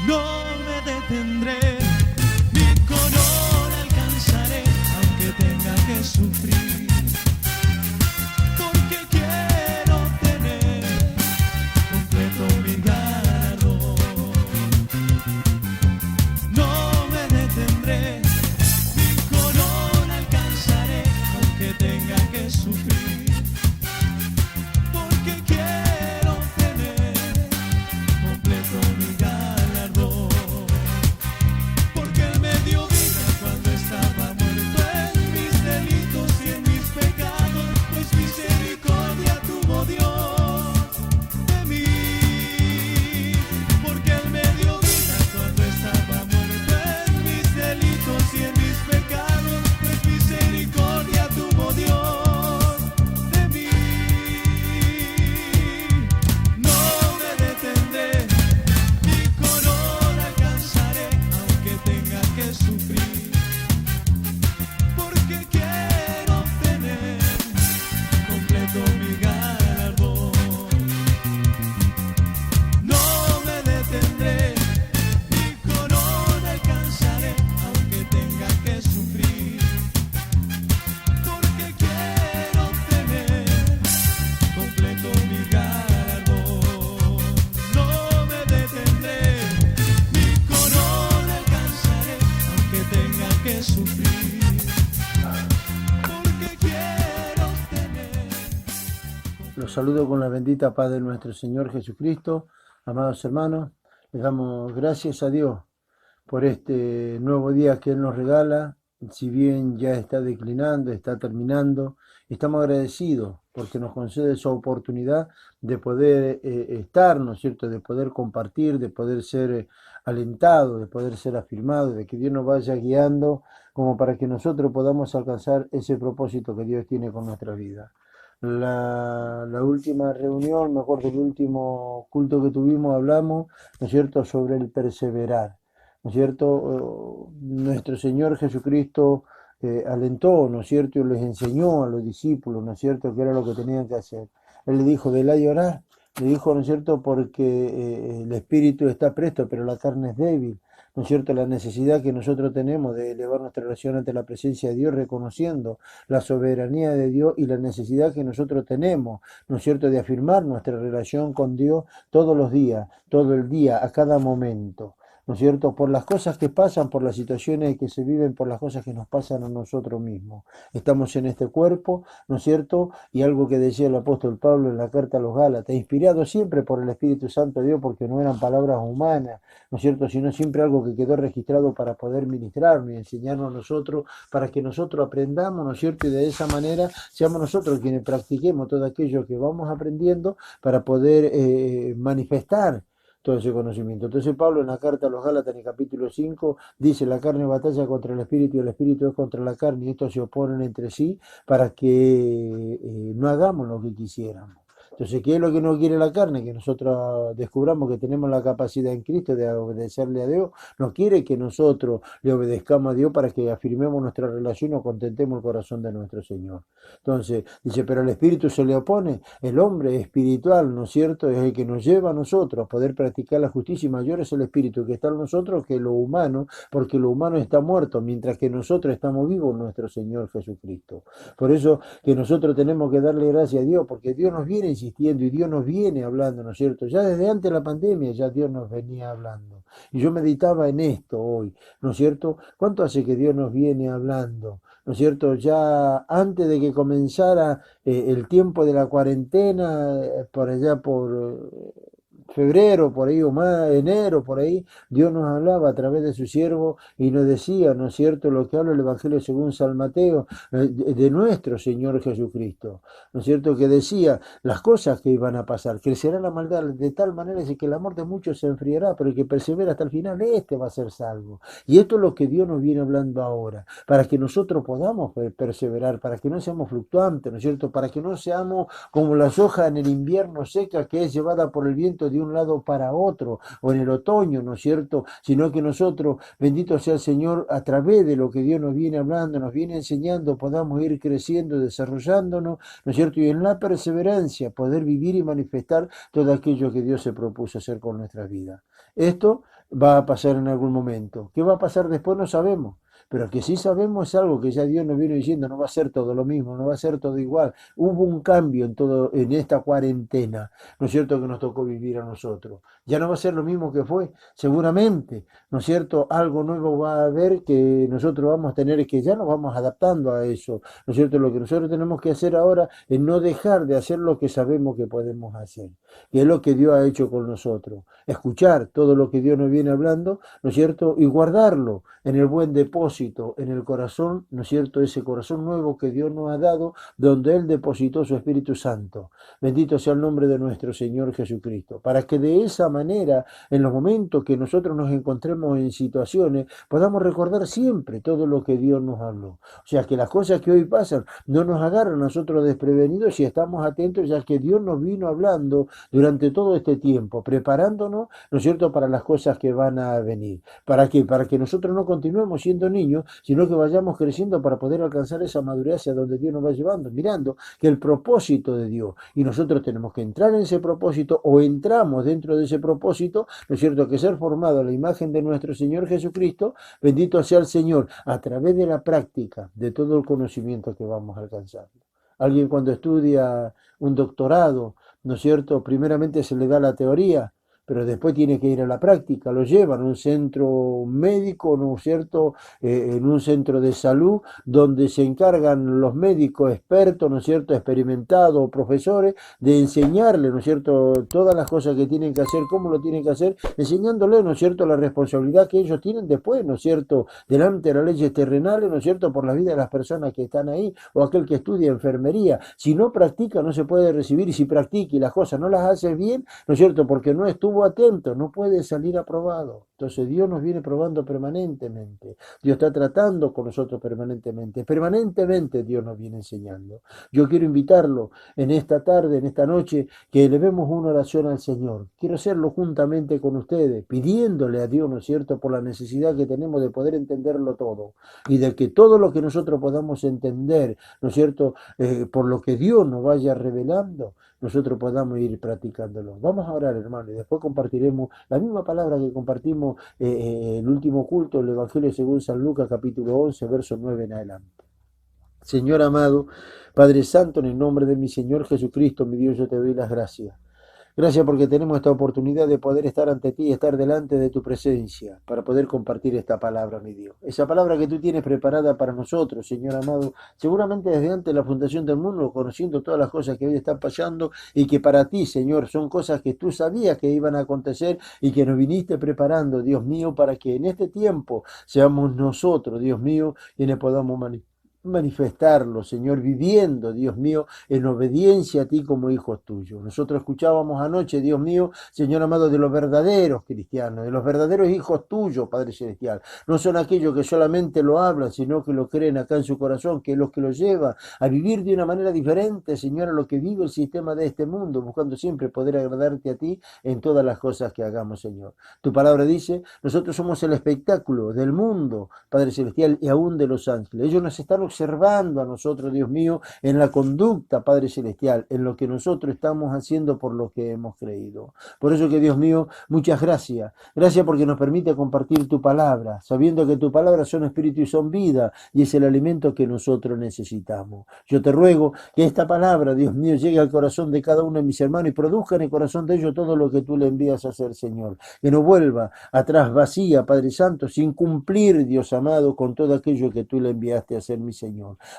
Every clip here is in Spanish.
no me detendré, mi corona alcanzaré, aunque tenga que sufrir, porque quiero tener completo mi galardón. No me detendré, mi corona alcanzaré, aunque tenga que sufrir, porque quiero tener completo mi galardón. Porque Él me dio vida cuando estaba muerto en mis delitos y en mis pecados, pues misericordia tuvo Dios de mí. Porque Él me dio vida cuando estaba muerto en mis delitos y en mis pecados, pues misericordia tuvo Dios de mí. No me detendré, mi corona alcanzaré, aunque tenga que sufrir, porque quiero tener completo mi galardón. No me detendré, mi corona alcanzaré, aunque tenga que sufrir, porque quiero tener completo mi galardón. No me detendré, mi corona alcanzaré, aunque tenga que sufrir, porque quiero tener. Los saludo con la bendita paz de nuestro Señor Jesucristo. Amados hermanos, les damos gracias a Dios por este nuevo día que Él nos regala. Si bien ya está declinando, está terminando, estamos agradecidos porque nos concede esa oportunidad de poder estar, ¿no es cierto?, de poder compartir, de poder ser alentados, de poder ser afirmados, de que Dios nos vaya guiando como para que nosotros podamos alcanzar ese propósito que Dios tiene con nuestra vida. La última reunión, me acuerdo el último culto que tuvimos, hablamos, ¿no es cierto?, sobre el perseverar, ¿no es cierto? Nuestro Señor Jesucristo alentó, ¿no es cierto?, y les enseñó a los discípulos, ¿no es cierto?, que era lo que tenían que hacer. Él le dijo, velad y orad, le dijo, ¿no es cierto?, porque el espíritu está presto, pero la carne es débil. ¿No es cierto?, la necesidad que nosotros tenemos de elevar nuestra relación ante la presencia de Dios, reconociendo la soberanía de Dios y la necesidad que nosotros tenemos, ¿no es cierto?, de afirmar nuestra relación con Dios todos los días, todo el día, a cada momento, ¿no es cierto?, por las cosas que pasan, por las situaciones que se viven, por las cosas que nos pasan a nosotros mismos. Estamos en este cuerpo, ¿no es cierto?, y algo que decía el apóstol Pablo en la carta a los Gálatas, inspirado siempre por el Espíritu Santo de Dios, porque no eran palabras humanas, ¿no es cierto?, sino siempre algo que quedó registrado para poder ministrarnos y enseñarnos a nosotros, para que nosotros aprendamos, ¿no es cierto?, y de esa manera seamos nosotros quienes practiquemos todo aquello que vamos aprendiendo para poder manifestar todo ese conocimiento. Entonces Pablo en la carta a los Gálatas en el capítulo 5 dice, la carne batalla contra el espíritu y el espíritu es contra la carne, y estos se oponen entre sí para que no hagamos lo que quisiéramos. Entonces, ¿qué es lo que no quiere la carne? Que nosotros descubramos que tenemos la capacidad en Cristo de obedecerle a Dios. No quiere que nosotros le obedezcamos a Dios para que afirmemos nuestra relación o contentemos el corazón de nuestro Señor. Entonces, dice, pero el Espíritu se le opone. El hombre espiritual, ¿no es cierto?, es el que nos lleva a nosotros a poder practicar la justicia, y mayor es el Espíritu que está en nosotros que lo humano, porque lo humano está muerto, mientras que nosotros estamos vivos en nuestro Señor Jesucristo. Por eso que nosotros tenemos que darle gracias a Dios, porque Dios nos viene insistiendo y Dios nos viene hablando, ¿no es cierto? Ya desde antes de la pandemia ya Dios nos venía hablando. Y yo meditaba en esto hoy, ¿no es cierto? ¿Cuánto hace que Dios nos viene hablando? ¿No es cierto? Ya antes de que comenzara el tiempo de la cuarentena, por allá por febrero, por ahí, o más, enero, por ahí, Dios nos hablaba a través de su siervo y nos decía, ¿no es cierto?, lo que habla el Evangelio según San Mateo, de nuestro Señor Jesucristo, ¿no es cierto?, que decía las cosas que iban a pasar, crecerá la maldad de tal manera que el amor de muchos se enfriará, pero el que persevera hasta el final, este va a ser salvo. Y esto es lo que Dios nos viene hablando ahora, para que nosotros podamos perseverar, para que no seamos fluctuantes, ¿no es cierto?, para que no seamos como las hojas en el invierno seca que es llevada por el viento de un un lado para otro, o en el otoño, ¿no es cierto? Sino que nosotros, bendito sea el Señor, a través de lo que Dios nos viene hablando, nos viene enseñando, podamos ir creciendo, desarrollándonos, ¿no es cierto? Y en la perseverancia poder vivir y manifestar todo aquello que Dios se propuso hacer con nuestra vida. Esto va a pasar en algún momento. ¿Qué va a pasar después? No sabemos. Pero que sí sabemos es algo que ya Dios nos viene diciendo, no va a ser todo lo mismo, no va a ser todo igual. Hubo un cambio en todo, en esta cuarentena, ¿no es cierto?, que nos tocó vivir a nosotros. Ya no va a ser lo mismo que fue, seguramente, ¿no es cierto? Algo nuevo va a haber que nosotros vamos a tener, que ya nos vamos adaptando a eso, ¿no es cierto? Lo que nosotros tenemos que hacer ahora es no dejar de hacer lo que sabemos que podemos hacer, que es lo que Dios ha hecho con nosotros. Escuchar todo lo que Dios nos viene hablando, ¿no es cierto? Y guardarlo en el buen depósito, en el corazón, ¿no es cierto? Ese corazón nuevo que Dios nos ha dado, donde Él depositó su Espíritu Santo. Bendito sea el nombre de nuestro Señor Jesucristo, para que de esa manera, en los momentos que nosotros nos encontremos en situaciones, podamos recordar siempre todo lo que Dios nos habló. O sea, que las cosas que hoy pasan no nos agarran a nosotros desprevenidos si estamos atentos, ya que Dios nos vino hablando durante todo este tiempo, preparándonos, ¿no es cierto?, para las cosas que van a venir. ¿Para qué? Para que nosotros no continuemos siendo niños, sino que vayamos creciendo para poder alcanzar esa madurez hacia donde Dios nos va llevando, mirando que el propósito de Dios, y nosotros tenemos que entrar en ese propósito, o entramos dentro de ese propósito, ¿no es cierto?, que ser formado a la imagen de nuestro Señor Jesucristo, bendito sea el Señor, a través de la práctica, de todo el conocimiento que vamos alcanzando. Alguien cuando estudia un doctorado, ¿no es cierto?, primeramente se le da la teoría, pero después tiene que ir a la práctica, lo llevan a un centro médico, ¿no es cierto?, en un centro de salud, donde se encargan los médicos expertos, ¿no es cierto?, experimentados, profesores, de enseñarle, ¿no es cierto?, todas las cosas que tienen que hacer, cómo lo tienen que hacer, enseñándole, ¿no es cierto?, la responsabilidad que ellos tienen después, ¿no es cierto?, delante de las leyes terrenales, ¿no es cierto?, por la vida de las personas que están ahí, o aquel que estudia enfermería. Si no practica, no se puede recibir, y si practica y las cosas no las hace bien, ¿no es cierto?, porque no estuvo atento, no puede salir aprobado. Entonces Dios nos viene probando permanentemente. Dios está tratando con nosotros permanentemente. Permanentemente Dios nos viene enseñando. Yo quiero invitarlo en esta tarde, en esta noche, que elevemos una oración al Señor. Quiero hacerlo juntamente con ustedes, pidiéndole a Dios, ¿no es cierto?, por la necesidad que tenemos de poder entenderlo todo, y de que todo lo que nosotros podamos entender, ¿no es cierto?, por lo que Dios nos vaya revelando, nosotros podamos ir practicándolo. Vamos a orar, hermano, y después compartiremos la misma palabra que compartimos el último culto, el Evangelio según San Lucas, capítulo 11, verso 9 en adelante. Señor amado, Padre Santo, en el nombre de mi Señor Jesucristo, mi Dios, yo te doy las gracias. Gracias porque tenemos esta oportunidad de poder estar ante ti y estar delante de tu presencia para poder compartir esta palabra, mi Dios. Esa palabra que tú tienes preparada para nosotros, Señor amado, seguramente desde antes de la fundación del mundo, conociendo todas las cosas que hoy están pasando y que para ti, Señor, son cosas que tú sabías que iban a acontecer y que nos viniste preparando, Dios mío, para que en este tiempo seamos nosotros, Dios mío, quienes podamos manifestarlo, Señor, viviendo, Dios mío, en obediencia a ti como hijos tuyos. Nosotros escuchábamos anoche, Dios mío, Señor amado, de los verdaderos cristianos, de los verdaderos hijos tuyos, Padre Celestial. No son aquellos que solamente lo hablan, sino que lo creen acá en su corazón, que es lo que los lleva a vivir de una manera diferente, Señor, a lo que vive el sistema de este mundo, buscando siempre poder agradarte a ti en todas las cosas que hagamos, Señor. Tu palabra dice, nosotros somos el espectáculo del mundo, Padre Celestial, y aún de los ángeles. Ellos nos están observando a nosotros, Dios mío, en la conducta, Padre Celestial, en lo que nosotros estamos haciendo por lo que hemos creído. Por eso que, Dios mío, muchas gracias. Gracias porque nos permite compartir tu palabra, sabiendo que tu palabra son espíritu y son vida, y es el alimento que nosotros necesitamos. Yo te ruego que esta palabra, Dios mío, llegue al corazón de cada uno de mis hermanos y produzca en el corazón de ellos todo lo que tú le envías a hacer, Señor. Que no vuelva atrás vacía, Padre Santo, sin cumplir, Dios amado, con todo aquello que tú le enviaste a hacer, mi Señor.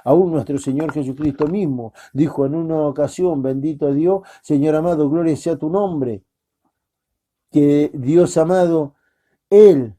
Aún nuestro Señor Jesucristo mismo dijo en una ocasión, bendito Dios, Señor amado, gloria sea tu nombre, que Dios amado, Él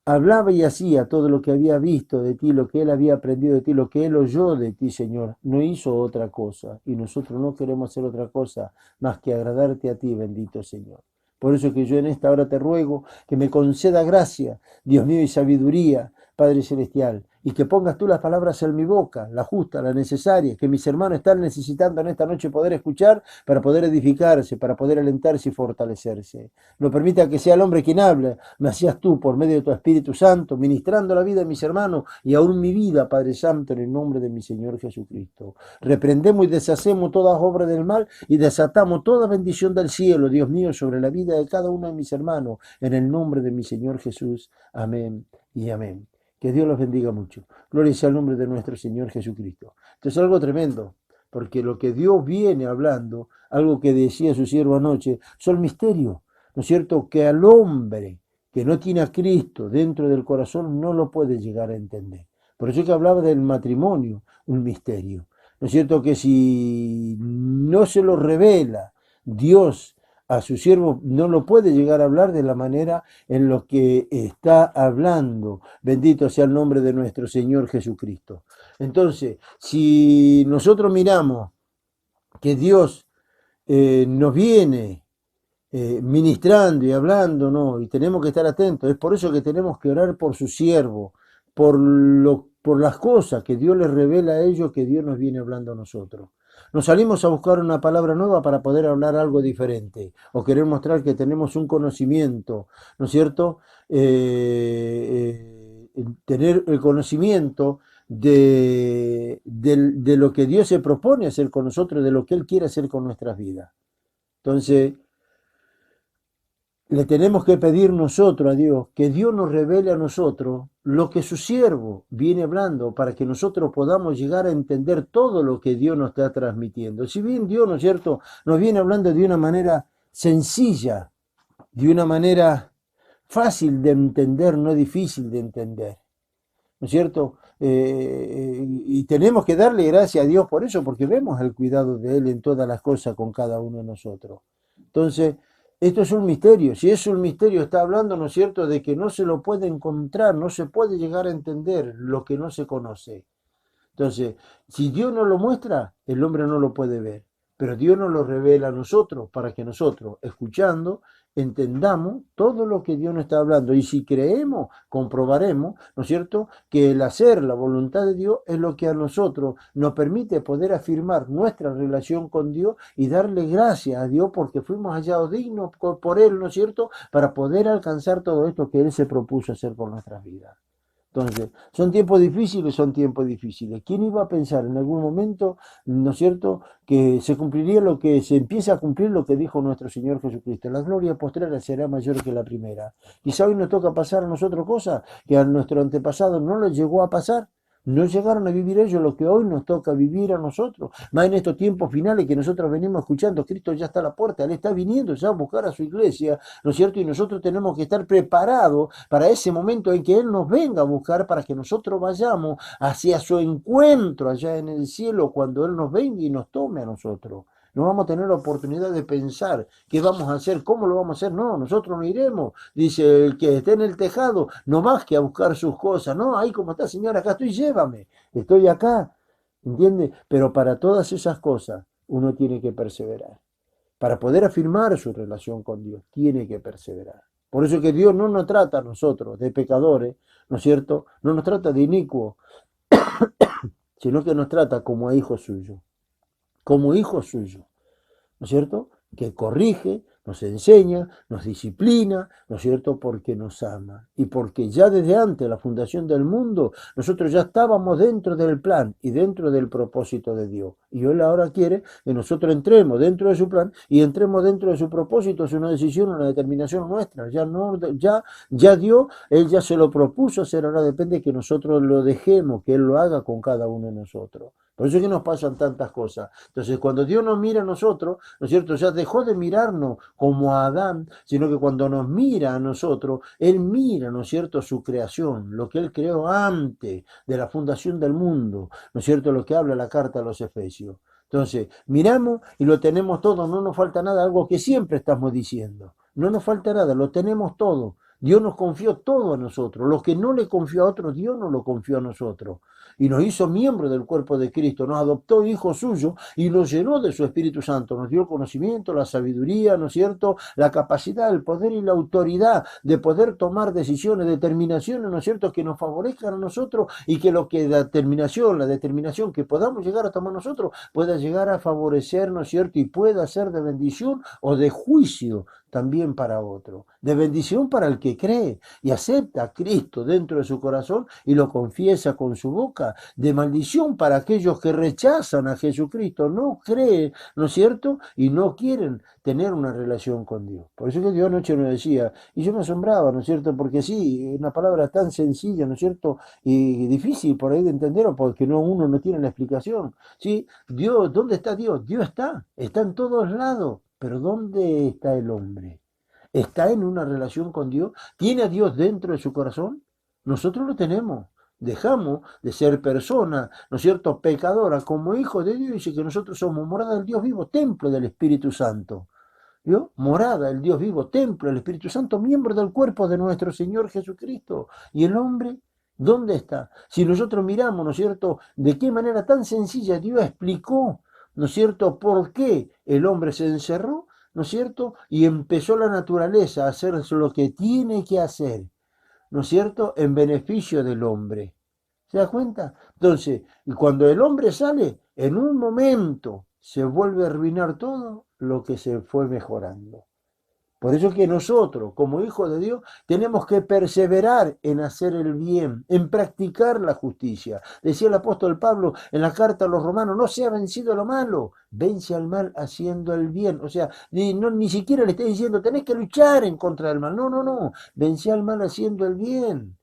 hablaba y hacía todo lo que había visto de ti, lo que Él había aprendido de ti, lo que Él oyó de ti, Señor. No hizo otra cosa, y nosotros no queremos hacer otra cosa más que agradarte a ti, bendito Señor. Por eso que yo en esta hora te ruego que me conceda gracia, Dios mío, y sabiduría, Padre Celestial, y que pongas tú las palabras en mi boca, la justa, la necesaria, que mis hermanos están necesitando en esta noche poder escuchar para poder edificarse, para poder alentarse y fortalecerse. No permita que sea el hombre quien hable, me hacías tú por medio de tu Espíritu Santo, ministrando la vida de mis hermanos y aún mi vida, Padre Santo, en el nombre de mi Señor Jesucristo. Reprendemos y deshacemos toda obra del mal y desatamos toda bendición del cielo, Dios mío, sobre la vida de cada uno de mis hermanos, en el nombre de mi Señor Jesús. Amén y amén. Que Dios los bendiga mucho. Gloria sea al nombre de nuestro Señor Jesucristo. Esto es algo tremendo, porque lo que Dios viene hablando, algo que decía su siervo anoche, son misterios, ¿no es cierto? Que al hombre que no tiene a Cristo dentro del corazón no lo puede llegar a entender. Por eso es que hablaba del matrimonio, un misterio. ¿No es cierto? Que si no se lo revela Dios a su siervo, no lo puede llegar a hablar de la manera en lo que está hablando. Bendito sea el nombre de nuestro Señor Jesucristo. Entonces, si nosotros miramos que Dios nos viene ministrando y hablando, ¿no? Y tenemos que estar atentos. Es por eso que tenemos que orar por su siervo, por las cosas que Dios les revela a ellos, que Dios nos viene hablando a nosotros. Nos salimos a buscar una palabra nueva para poder hablar algo diferente, o querer mostrar que tenemos un conocimiento, ¿no es cierto? Tener el conocimiento de lo que Dios se propone hacer con nosotros, de lo que Él quiere hacer con nuestras vidas. Entonces, le tenemos que pedir nosotros a Dios que Dios nos revele a nosotros lo que su siervo viene hablando para que nosotros podamos llegar a entender todo lo que Dios nos está transmitiendo. Si bien Dios, ¿no es cierto?, nos viene hablando de una manera sencilla, de una manera fácil de entender, no difícil de entender, ¿no es cierto? Y tenemos que darle gracias a Dios por eso, porque vemos el cuidado de Él en todas las cosas con cada uno de nosotros. Entonces, esto es un misterio. Si es un misterio, está hablando, ¿no es cierto?, de que no se lo puede encontrar, no se puede llegar a entender lo que no se conoce. Entonces, si Dios no lo muestra, el hombre no lo puede ver. Pero Dios nos lo revela a nosotros para que nosotros, escuchando, entendamos todo lo que Dios nos está hablando. Y si creemos, comprobaremos, ¿no es cierto?, que el hacer la voluntad de Dios es lo que a nosotros nos permite poder afirmar nuestra relación con Dios y darle gracias a Dios porque fuimos hallados dignos por Él, ¿no es cierto?, para poder alcanzar todo esto que Él se propuso hacer por nuestras vidas. Entonces, son tiempos difíciles, son tiempos difíciles. ¿Quién iba a pensar en algún momento, ¿no es cierto?, que se cumpliría lo que se empieza a cumplir lo que dijo nuestro Señor Jesucristo? La gloria postrera será mayor que la primera. Quizá hoy nos toca pasar a nosotros cosas que a nuestro antepasado no les llegó a pasar. No llegaron a vivir ellos lo que hoy nos toca vivir a nosotros. Más en estos tiempos finales que nosotros venimos escuchando, Cristo ya está a la puerta, Él está viniendo ya a buscar a su iglesia, ¿no es cierto? Y nosotros tenemos que estar preparados para ese momento en que Él nos venga a buscar para que nosotros vayamos hacia su encuentro allá en el cielo cuando Él nos venga y nos tome a nosotros. No vamos a tener la oportunidad de pensar qué vamos a hacer, cómo lo vamos a hacer. No, nosotros no iremos. Dice, el que esté en el tejado, no más que a buscar sus cosas. No, ahí como está, señora, acá estoy, llévame. Estoy acá, ¿entiende? Pero para todas esas cosas uno tiene que perseverar. Para poder afirmar su relación con Dios, tiene que perseverar. Por eso que Dios no nos trata a nosotros de pecadores, ¿no es cierto? No nos trata de inicuos, sino que nos trata como a hijos suyos. Como hijos suyos, ¿no es cierto?, que corrige, nos enseña, nos disciplina, ¿no es cierto?, porque nos ama. Y porque ya desde antes de la fundación del mundo, nosotros ya estábamos dentro del plan y dentro del propósito de Dios. Y Él ahora quiere que nosotros entremos dentro de su plan y entremos dentro de su propósito. Es una decisión, una determinación nuestra. Ya Dios, Él ya se lo propuso hacer, ahora depende que nosotros lo dejemos, que Él lo haga con cada uno de nosotros. Por eso es que nos pasan tantas cosas. Entonces, cuando Dios nos mira a nosotros, ¿no es cierto?, ya dejó de mirarnos como a Adán, sino que cuando nos mira a nosotros, Él mira, ¿no es cierto?, su creación, lo que Él creó antes de la fundación del mundo, ¿no es cierto?, lo que habla la carta a los Efesios. Entonces, miramos y lo tenemos todo, no nos falta nada, algo que siempre estamos diciendo. No nos falta nada, lo tenemos todo. Dios nos confió todo a nosotros. Lo que no le confió a otros, Dios nos lo confió a nosotros. Y nos hizo miembros del cuerpo de Cristo, nos adoptó hijo suyo y nos llenó de su Espíritu Santo. Nos dio el conocimiento, la sabiduría, ¿no es cierto? La capacidad, el poder y la autoridad de poder tomar decisiones, determinaciones, ¿no es cierto?, que nos favorezcan a nosotros y que lo que la determinación que podamos llegar a tomar nosotros pueda llegar a favorecer, ¿no es cierto?, y pueda ser de bendición o de juicio también para otro, de bendición para el que cree y acepta a Cristo dentro de su corazón y lo confiesa con su boca, de maldición para aquellos que rechazan a Jesucristo, no creen, ¿no es cierto?, y no quieren tener una relación con Dios. Por eso que Dios anoche nos decía, y yo me asombraba, ¿no es cierto?, porque sí, una palabra tan sencilla, ¿no es cierto?, y difícil por ahí de entender, porque uno no tiene la explicación, ¿sí? Dios, ¿dónde está Dios? Dios está en todos lados. Pero ¿dónde está el hombre? ¿Está en una relación con Dios? ¿Tiene a Dios dentro de su corazón? Nosotros lo tenemos. Dejamos de ser personas, ¿no es cierto?, pecadoras, como hijos de Dios, dice que nosotros somos morada del Dios vivo, templo del Espíritu Santo. ¿Vio? Morada del Dios vivo, templo del Espíritu Santo, miembro del cuerpo de nuestro Señor Jesucristo. ¿Y el hombre? ¿Dónde está? Si nosotros miramos, ¿no es cierto?, de qué manera tan sencilla Dios explicó, ¿no es cierto?, por qué el hombre se encerró, ¿no es cierto?, y empezó la naturaleza a hacer lo que tiene que hacer, ¿no es cierto?, en beneficio del hombre. ¿Se da cuenta? Entonces, cuando el hombre sale, en un momento se vuelve a arruinar todo lo que se fue mejorando. Por eso es que nosotros, como hijos de Dios, tenemos que perseverar en hacer el bien, en practicar la justicia. Decía el apóstol Pablo en la carta a los romanos, no se ha vencido lo malo, vence al mal haciendo el bien. O sea, ni siquiera le está diciendo, tenés que luchar en contra del mal. No, vence al mal haciendo el bien.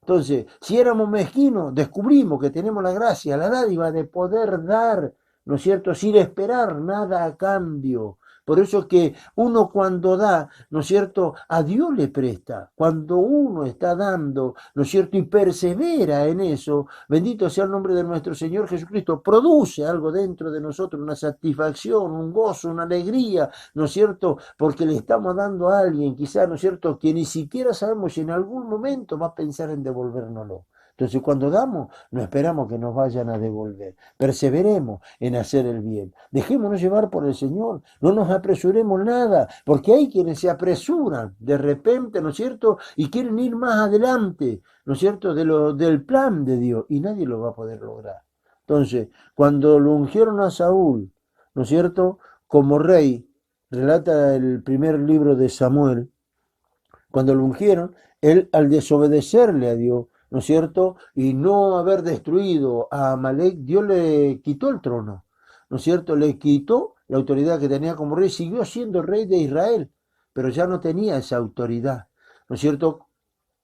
Entonces, si éramos mezquinos, descubrimos que tenemos la gracia, la dádiva de poder dar, ¿no es cierto?, sin esperar nada a cambio. Por eso es que uno cuando da, ¿no es cierto?, a Dios le presta. Cuando uno está dando, ¿no es cierto?, y persevera en eso, bendito sea el nombre de nuestro Señor Jesucristo, produce algo dentro de nosotros, una satisfacción, un gozo, una alegría, ¿no es cierto?, porque le estamos dando a alguien, quizás, ¿no es cierto?, que ni siquiera sabemos si en algún momento va a pensar en devolvérnoslo. Entonces, cuando damos, no esperamos que nos vayan a devolver. Perseveremos en hacer el bien. Dejémonos llevar por el Señor. No nos apresuremos nada, porque hay quienes se apresuran de repente, ¿no es cierto?, y quieren ir más adelante, ¿no es cierto?, del plan de Dios, y nadie lo va a poder lograr. Entonces, cuando lo ungieron a Saúl, ¿no es cierto?, como rey, relata el primer libro de Samuel, cuando lo ungieron, él al desobedecerle a Dios, ¿no es cierto?, y no haber destruido a Amalek, Dios le quitó el trono, ¿no es cierto?, le quitó la autoridad que tenía como rey, siguió siendo rey de Israel, pero ya no tenía esa autoridad, ¿no es cierto?,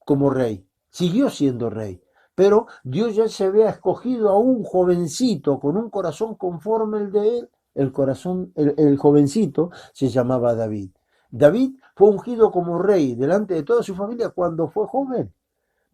como rey, siguió siendo rey. Pero Dios ya se había escogido a un jovencito con un corazón conforme el de él. El jovencito se llamaba David. David fue ungido como rey delante de toda su familia cuando fue joven.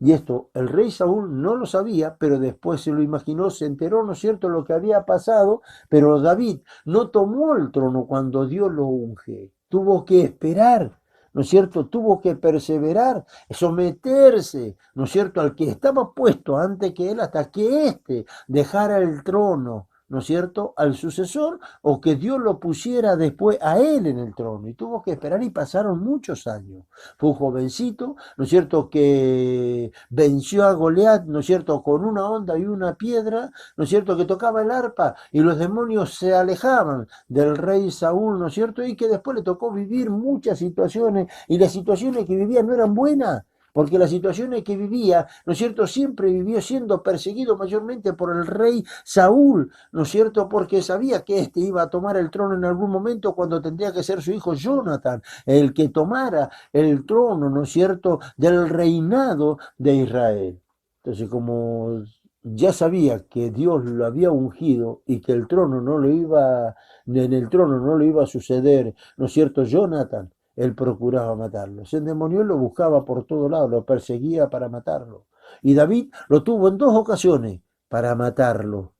Y esto el rey Saúl no lo sabía, pero después se lo imaginó, se enteró, ¿no es cierto?, lo que había pasado, pero David no tomó el trono cuando Dios lo unge. Tuvo que esperar, ¿no es cierto?, tuvo que perseverar, someterse, ¿no es cierto?, al que estaba puesto antes que él, hasta que éste dejara el trono, ¿no es cierto?, al sucesor, o que Dios lo pusiera después a él en el trono. Y tuvo que esperar y pasaron muchos años. Fue un jovencito, ¿no es cierto?, que venció a Goliat, ¿no es cierto?, con una honda y una piedra, ¿no es cierto?, que tocaba el arpa y los demonios se alejaban del rey Saúl, ¿no es cierto?, y que después le tocó vivir muchas situaciones y las situaciones que vivía no eran buenas. Porque las situaciones que vivía, ¿no es cierto?, siempre vivió siendo perseguido mayormente por el rey Saúl, ¿no es cierto?, porque sabía que éste iba a tomar el trono en algún momento cuando tendría que ser su hijo Jonathan, el que tomara el trono, ¿no es cierto?, del reinado de Israel. Entonces, como ya sabía que Dios lo había ungido y que el trono no le iba, en el trono no le iba a suceder, ¿no es cierto?, Jonathan, él procuraba matarlo. Se endemonió y lo buscaba por todos lados, lo perseguía para matarlo. Y David lo tuvo en 2 ocasiones para matarlo,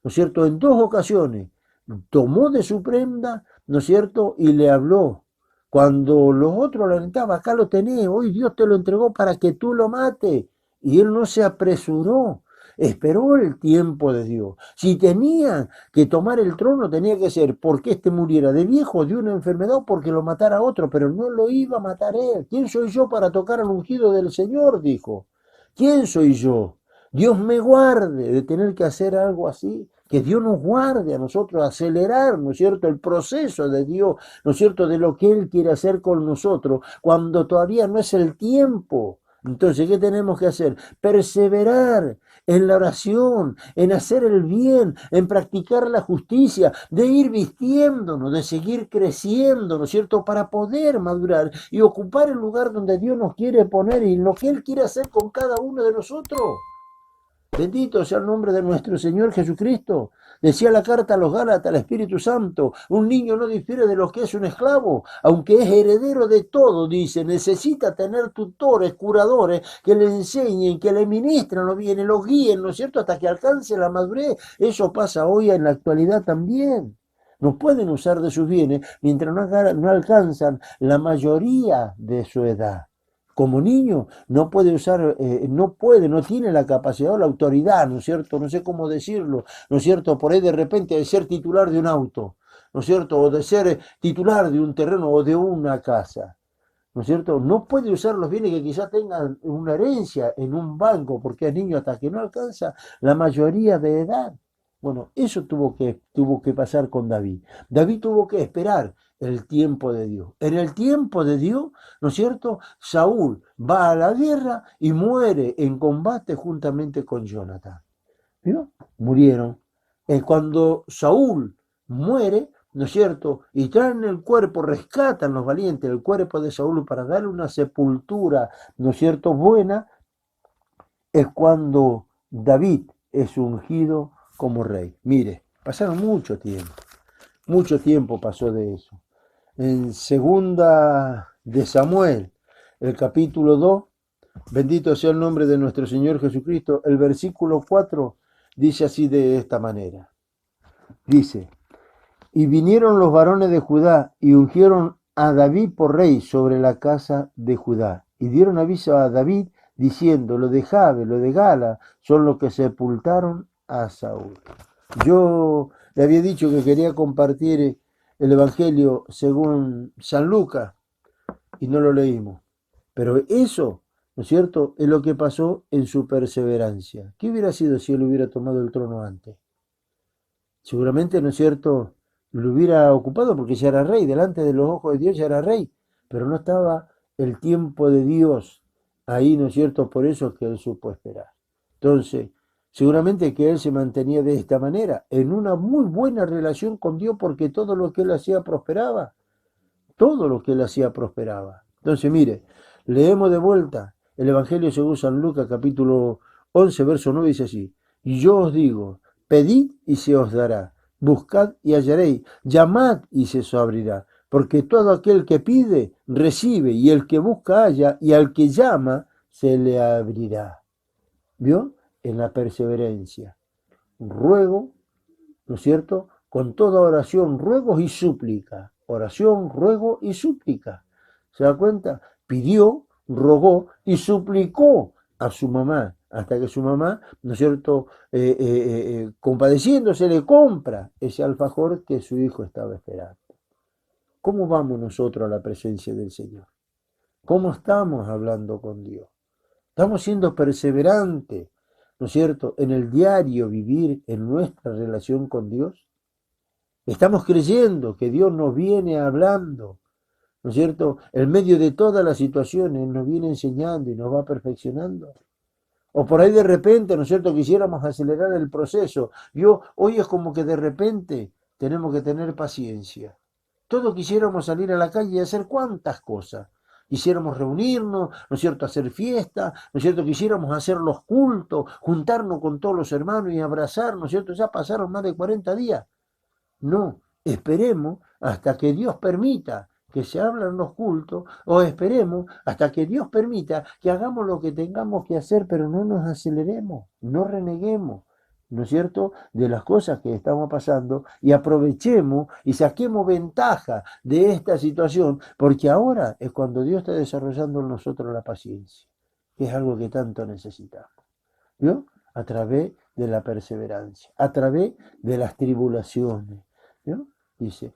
¿no es cierto?, en 2 ocasiones. Tomó de su prenda, ¿no es cierto?, y le habló, Cuando los otros lo alentaban, acá lo tenés, hoy Dios te lo entregó para que tú lo mates. Y él no se apresuró, esperó el tiempo de Dios. Si tenía que tomar el trono, tenía que ser porque éste muriera de viejo, de una enfermedad, o porque lo matara otro, pero no lo iba a matar él. ¿Quién soy yo para tocar al ungido del Señor? Dijo. ¿Quién soy yo? Dios me guarde de tener que hacer algo así. Que Dios nos guarde a nosotros, acelerar, ¿no es cierto?, el proceso de Dios, ¿no es cierto?, de lo que Él quiere hacer con nosotros, cuando todavía no es el tiempo. Entonces, ¿qué tenemos que hacer? Perseverar en la oración, en hacer el bien, en practicar la justicia, de ir vistiéndonos, de seguir creciendo, ¿no es cierto?, para poder madurar y ocupar el lugar donde Dios nos quiere poner y lo que Él quiere hacer con cada uno de nosotros. Bendito sea el nombre de nuestro Señor Jesucristo. Decía la carta a los Gálatas, al Espíritu Santo, un niño no difiere de lo que es un esclavo, aunque es heredero de todo, dice, necesita tener tutores, curadores, que le enseñen, que le ministren lo bien, lo guíen, ¿no es cierto?, hasta que alcance la madurez. Eso pasa hoy en la actualidad también. No pueden usar de sus bienes mientras no alcanzan la mayoría de su edad. Como niño no puede usar, no tiene la capacidad o la autoridad, ¿no es cierto? No sé cómo decirlo, ¿no es cierto? Por ahí de repente de ser titular de un auto, ¿no es cierto? O de ser titular de un terreno o de una casa, ¿no es cierto? No puede usar los bienes que quizás tengan una herencia en un banco porque es niño hasta que no alcanza la mayoría de edad. Bueno, eso tuvo que pasar con David. David tuvo que esperar el tiempo de Dios. En el tiempo de Dios, ¿no es cierto? Saúl va a la guerra y muere en combate juntamente con Jonatán. ¿Vio? Murieron. Cuando Saúl muere, ¿no es cierto? Y traen el cuerpo, rescatan los valientes el cuerpo de Saúl para darle una sepultura, ¿no es cierto?, buena, es cuando David es ungido como rey. Mire, pasaron mucho tiempo pasó de eso. En segunda de Samuel, el capítulo 2, bendito sea el nombre de nuestro Señor Jesucristo, el versículo 4 dice así de esta manera. Dice, y vinieron los varones de Judá y ungieron a David por rey sobre la casa de Judá. Y dieron aviso a David diciendo, lo de Jabe, lo de Gala, son los que sepultaron a Saúl. Yo le había dicho que quería compartir el Evangelio según San Lucas y no lo leímos. Pero eso, ¿no es cierto?, es lo que pasó en su perseverancia. ¿Qué hubiera sido si él hubiera tomado el trono antes? Seguramente, ¿no es cierto?, lo hubiera ocupado porque ya era rey, delante de los ojos de Dios ya era rey, pero no estaba el tiempo de Dios ahí, ¿no es cierto?, por eso es que él supo esperar. Entonces, seguramente que él se mantenía de esta manera, en una muy buena relación con Dios, porque todo lo que él hacía prosperaba, todo lo que él hacía prosperaba. Entonces, mire, leemos de vuelta el Evangelio según San Lucas, capítulo 11, verso 9, dice así, y yo os digo, pedid y se os dará, buscad y hallaréis, llamad y se os abrirá, porque todo aquel que pide, recibe, y el que busca halla, y al que llama, se le abrirá. ¿Vio? En la perseverancia. Ruego, ¿no es cierto?, con toda oración, ruegos y súplica. Oración, ruego y súplica. ¿Se da cuenta? Pidió, rogó y suplicó a su mamá, hasta que su mamá, ¿no es cierto?, compadeciéndose, le compra ese alfajor que su hijo estaba esperando. ¿Cómo vamos nosotros a la presencia del Señor? ¿Cómo estamos hablando con Dios? ¿Estamos siendo perseverantes, ¿no es cierto?, en el diario vivir en nuestra relación con Dios? Estamos creyendo que Dios nos viene hablando, ¿no es cierto?, en medio de todas las situaciones nos viene enseñando y nos va perfeccionando. O por ahí de repente, ¿no es cierto?, quisiéramos acelerar el proceso. Hoy es como que de repente tenemos que tener paciencia. Todos quisiéramos salir a la calle y hacer cuantas cosas. Quisiéramos reunirnos, ¿no es cierto?, hacer fiesta, ¿no es cierto?, quisiéramos hacer los cultos, juntarnos con todos los hermanos y abrazar, ¿no es cierto?, ya pasaron más de 40 días. No, esperemos hasta que Dios permita que se abran los cultos, o esperemos hasta que Dios permita que hagamos lo que tengamos que hacer, pero no nos aceleremos, no reneguemos, ¿no es cierto?, de las cosas que estamos pasando y aprovechemos y saquemos ventaja de esta situación, porque ahora es cuando Dios está desarrollando en nosotros la paciencia, que es algo que tanto necesitamos. ¿Vio? A través de la perseverancia, a través de las tribulaciones. ¿Vio? Dice,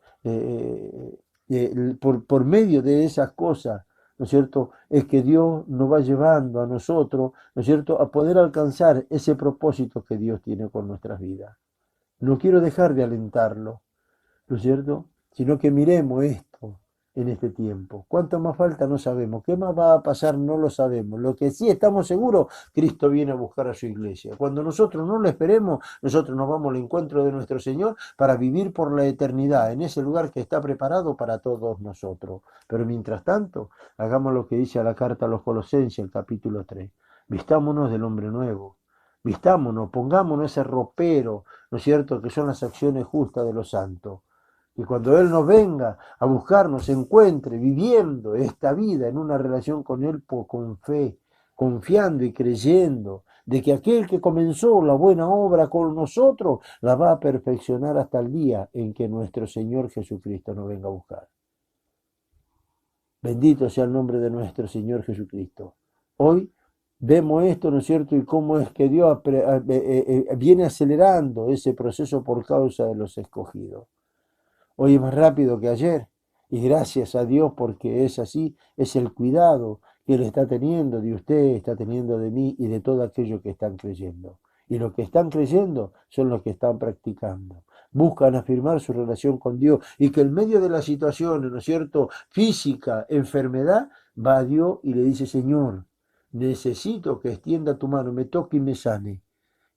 por medio de esas cosas, ¿no es cierto?, es que Dios nos va llevando a nosotros, ¿no es cierto?, a poder alcanzar ese propósito que Dios tiene con nuestras vidas. No quiero dejar de alentarlo, ¿no es cierto?, sino que miremos esto en este tiempo. ¿Cuánto más falta? No sabemos. ¿Qué más va a pasar? No lo sabemos. Lo que sí estamos seguros, Cristo viene a buscar a su iglesia. Cuando nosotros no lo esperemos, nosotros nos vamos al encuentro de nuestro Señor para vivir por la eternidad, en ese lugar que está preparado para todos nosotros. Pero mientras tanto, hagamos lo que dice a la carta a los Colosenses, el capítulo 3. Vistámonos del hombre nuevo. Vistámonos, pongámonos ese ropero, ¿no es cierto?, que son las acciones justas de los santos. Y cuando Él nos venga a buscarnos, se encuentre viviendo esta vida en una relación con Él con fe, confiando y creyendo de que aquel que comenzó la buena obra con nosotros la va a perfeccionar hasta el día en que nuestro Señor Jesucristo nos venga a buscar. Bendito sea el nombre de nuestro Señor Jesucristo. Hoy vemos esto, ¿no es cierto?, y cómo es que Dios viene acelerando ese proceso por causa de los escogidos. Hoy es más rápido que ayer, y gracias a Dios porque es así, es el cuidado que Él está teniendo de usted, está teniendo de mí y de todo aquello que están creyendo. Y los que están creyendo son los que están practicando. Buscan afirmar su relación con Dios y que en medio de las situaciones, ¿no es cierto?, física, enfermedad, va a Dios y le dice, Señor, necesito que extienda tu mano, me toque y me sane.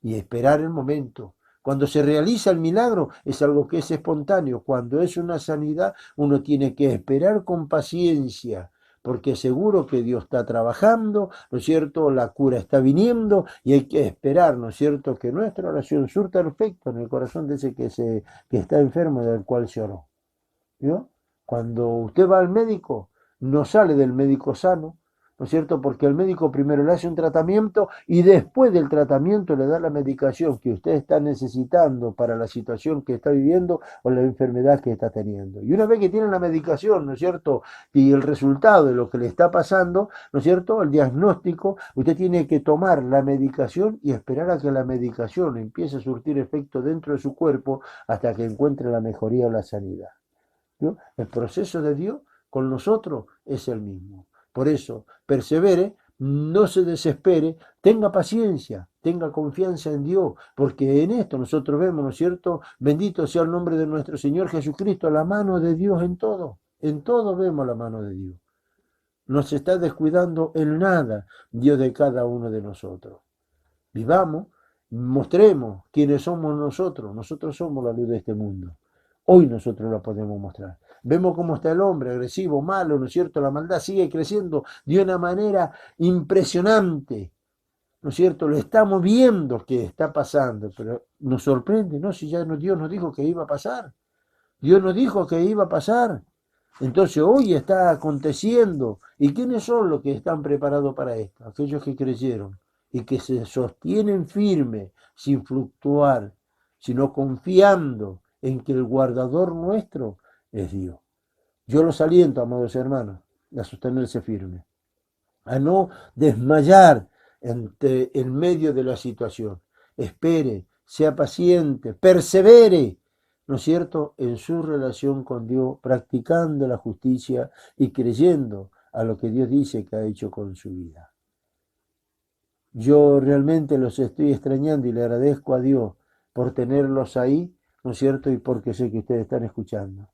Y esperar el momento. Cuando se realiza el milagro es algo que es espontáneo. Cuando es una sanidad, uno tiene que esperar con paciencia, porque seguro que Dios está trabajando, ¿no es cierto? La cura está viniendo y hay que esperar, ¿no es cierto?, que nuestra oración surta efecto en el corazón de ese que está enfermo, del cual se oró. ¿Vio? Cuando usted va al médico, no sale del médico sano, ¿no es cierto?, porque el médico primero le hace un tratamiento y después del tratamiento le da la medicación que usted está necesitando para la situación que está viviendo o la enfermedad que está teniendo. Y una vez que tiene la medicación, ¿no es cierto?, y el resultado de lo que le está pasando, ¿no es cierto?, el diagnóstico, usted tiene que tomar la medicación y esperar a que la medicación empiece a surtir efecto dentro de su cuerpo hasta que encuentre la mejoría o la sanidad. ¿No? El proceso de Dios con nosotros es el mismo. Por eso, persevere, no se desespere, tenga paciencia, tenga confianza en Dios, porque en esto nosotros vemos, ¿no es cierto?, bendito sea el nombre de nuestro Señor Jesucristo, la mano de Dios en todo vemos la mano de Dios. No se está descuidando en nada Dios de cada uno de nosotros. Vivamos, mostremos quiénes somos nosotros somos la luz de este mundo. Hoy nosotros lo podemos mostrar. Vemos cómo está el hombre, agresivo, malo, ¿no es cierto? La maldad sigue creciendo de una manera impresionante, ¿no es cierto? Lo estamos viendo que está pasando, pero nos sorprende, ¿no? Si ya Dios nos dijo que iba a pasar. Dios nos dijo que iba a pasar. Entonces hoy está aconteciendo. ¿Y quiénes son los que están preparados para esto? Aquellos que creyeron y que se sostienen firmes, sin fluctuar, sino confiando en que el guardador nuestro es Dios. Yo los aliento, amados hermanos, a sostenerse firmes, a no desmayar en medio de la situación. Espere, sea paciente, persevere, ¿no es cierto?, en su relación con Dios, practicando la justicia y creyendo a lo que Dios dice que ha hecho con su vida. Yo realmente los estoy extrañando y le agradezco a Dios por tenerlos ahí, ¿no es cierto?, y porque sé que ustedes están escuchando.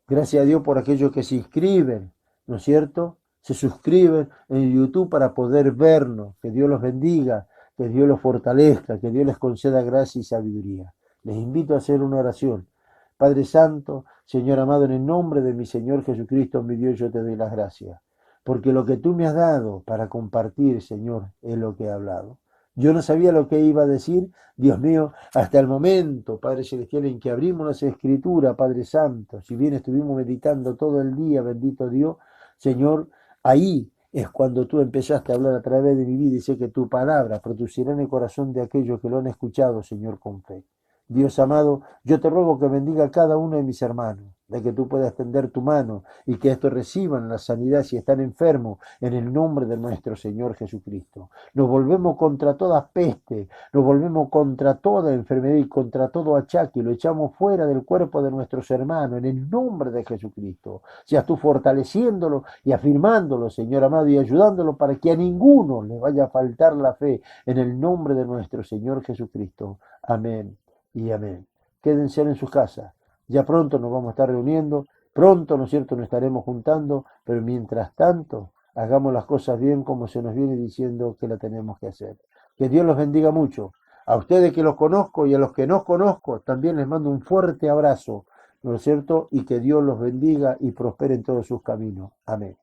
Gracias a Dios por aquellos que se inscriben, ¿no es cierto?, se suscriben en YouTube para poder vernos. Que Dios los bendiga, que Dios los fortalezca, que Dios les conceda gracia y sabiduría. Les invito a hacer una oración. Padre Santo, Señor amado, en el nombre de mi Señor Jesucristo, mi Dios, yo te doy las gracias. Porque lo que tú me has dado para compartir, Señor, es lo que he hablado. Yo no sabía lo que iba a decir, Dios mío, hasta el momento, Padre Celestial, en que abrimos las Escrituras, Padre Santo. Si bien estuvimos meditando todo el día, bendito Dios, Señor, ahí es cuando tú empezaste a hablar a través de mi vida y sé que tu palabra producirá en el corazón de aquellos que lo han escuchado, Señor, con fe. Dios amado, yo te ruego que bendiga a cada uno de mis hermanos, de que tú puedas tender tu mano y que estos reciban la sanidad si están enfermos, en el nombre de nuestro Señor Jesucristo. Nos volvemos contra toda peste, nos volvemos contra toda enfermedad y contra todo achaque y lo echamos fuera del cuerpo de nuestros hermanos, en el nombre de Jesucristo. Seas tú fortaleciéndolo y afirmándolo, Señor amado, y ayudándolo para que a ninguno le vaya a faltar la fe, en el nombre de nuestro Señor Jesucristo. Amén y amén. Quédense en sus casas. Ya pronto nos vamos a estar reuniendo, pronto, ¿no es cierto?, nos estaremos juntando, pero mientras tanto, hagamos las cosas bien como se nos viene diciendo que la tenemos que hacer. Que Dios los bendiga mucho. A ustedes que los conozco y a los que no conozco, también les mando un fuerte abrazo, ¿no es cierto? Y que Dios los bendiga y prospere en todos sus caminos. Amén.